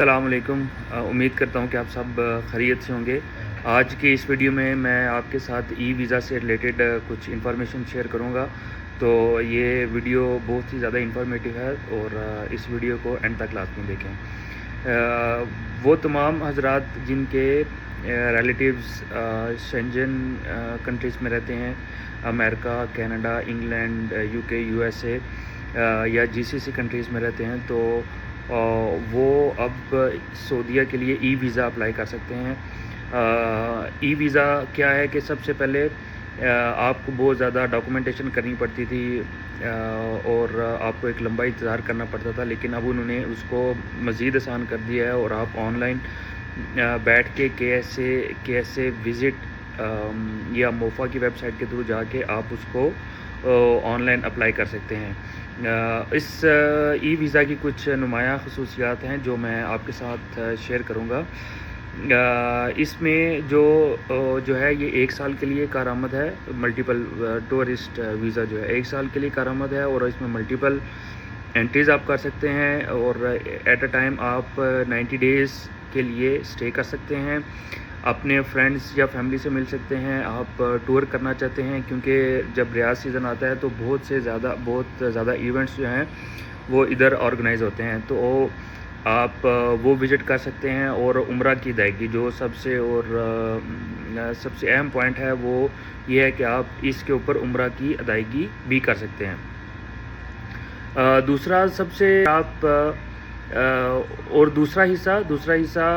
السلام علیکم۔ امید کرتا ہوں کہ آپ سب خیریت سے ہوں گے۔ آج کی اس ویڈیو میں آپ کے ساتھ ای ویزا سے ریلیٹڈ کچھ انفارمیشن شیئر کروں گا۔ تو یہ ویڈیو بہت ہی زیادہ انفارمیٹیو ہے اور اس ویڈیو کو اینڈ تک لازمی دیکھیں۔ وہ تمام حضرات جن کے ریلیٹیوز شنجن کنٹریز میں رہتے ہیں، امریکہ، کینیڈا، انگلینڈ، یو کے، یو ایس اے یا جی سی سی کنٹریز میں رہتے ہیں، تو وہ اب سعودیہ کے لیے ای ویزا اپلائی کر سکتے ہیں۔ ای ویزا کیا ہے کہ سب سے پہلے آپ کو بہت زیادہ ڈاکومنٹیشن کرنی پڑتی تھی اور آپ کو ایک لمبا انتظار کرنا پڑتا تھا، لیکن اب انہوں نے اس کو مزید آسان کر دیا ہے اور آپ آن لائن بیٹھ کے کے ایس اے وزٹ یا موفا کی ویب سائٹ کے تھرو جا کے آپ اس کو آن لائن اپلائی کر سکتے ہیں۔ اس ای ویزا کی کچھ نمایاں خصوصیات ہیں جو میں آپ کے ساتھ شیئر کروں گا۔ اس میں جو ہے یہ 1 سال کے لیے کارآمد ہے۔ ملٹیپل ٹورسٹ ویزا جو ہے 1 سال کے لیے کارآمد ہے اور اس میں ملٹیپل انٹریز آپ کر سکتے ہیں اور ایٹ اے ٹائم آپ 90 ڈیز کے لیے اسٹے کر سکتے ہیں، اپنے فرینڈس یا فیملی سے مل سکتے ہیں، آپ ٹور کرنا چاہتے ہیں کیونکہ جب ریاض سیزن آتا ہے تو بہت زیادہ ایونٹس جو ہیں وہ ادھر آرگنائز ہوتے ہیں، تو آپ وہ وزٹ کر سکتے ہیں۔ اور عمرہ کی ادائیگی جو سب سے اہم پوائنٹ ہے وہ یہ ہے کہ آپ اس کے اوپر عمرہ کی ادائیگی بھی کر سکتے ہیں۔ دوسرا حصہ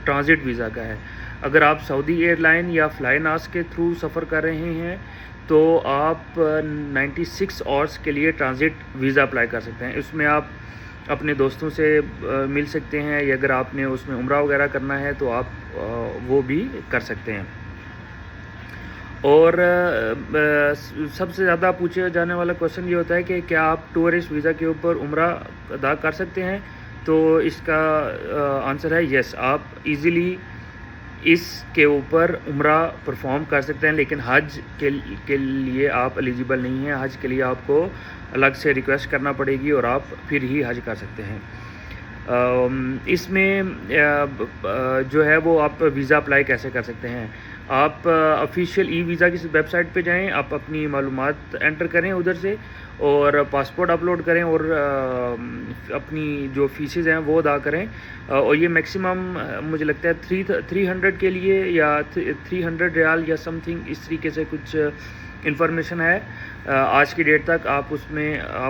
ٹرانزٹ ویزا کا ہے۔ اگر آپ سعودی ایئر لائن یا فلائی ناس کے تھرو سفر کر رہے ہیں تو آپ 96 آورس کے لیے ٹرانزٹ ویزا اپلائی کر سکتے ہیں۔ اس میں آپ اپنے دوستوں سے مل سکتے ہیں یا اگر آپ نے اس میں عمرہ وغیرہ کرنا ہے تو آپ وہ بھی کر سکتے ہیں۔ اور سب سے زیادہ پوچھا جانے والا کوشچن یہ ہوتا ہے کہ کیا آپ ٹورسٹ ویزا کے اوپر عمرہ ادا کر سکتے ہیں؟ تو اس کا آنسر ہے یس، آپ ایزیلی اس کے اوپر عمرہ پرفارم کر سکتے ہیں، لیکن حج کے لیے آپ ایلیجیبل نہیں ہیں۔ حج کے لیے آپ کو الگ سے ریکویسٹ کرنا پڑے گی اور آپ پھر ہی حج کر سکتے ہیں۔ اس میں جو ہے وہ آپ ویزا اپلائی کیسے کر سکتے ہیں؟ آپ آفیشیل ای ویزا کی ویب سائٹ پہ جائیں، آپ اپنی معلومات انٹر کریں ادھر سے اور پاسپورٹ اپلوڈ کریں اور اپنی جو فیسز ہیں وہ ادا کریں، اور یہ میکسیمم مجھے لگتا ہے 300 کے لیے یا 300 ریال یا سم تھنگ اس طریقے سے کچھ انفارمیشن ہے آج کی ڈیٹ تک۔ آپ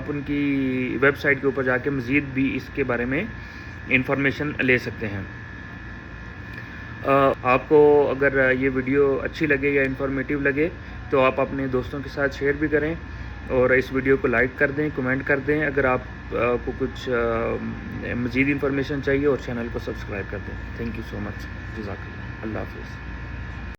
ان کی ویب سائٹ کے اوپر جا کے مزید بھی اس کے بارے میں انفارمیشن لے سکتے ہیں۔ آپ کو اگر یہ ویڈیو اچھی لگے یا انفارمیٹیو لگے تو آپ اپنے دوستوں کے ساتھ شیئر بھی کریں اور اس ویڈیو کو لائک کر دیں، کمنٹ کر دیں اگر آپ کو کچھ مزید انفارمیشن چاہیے، اور چینل کو سبسکرائب کر دیں۔ تھینک یو سو مچ، جزاک اللہ، اللہ حافظ۔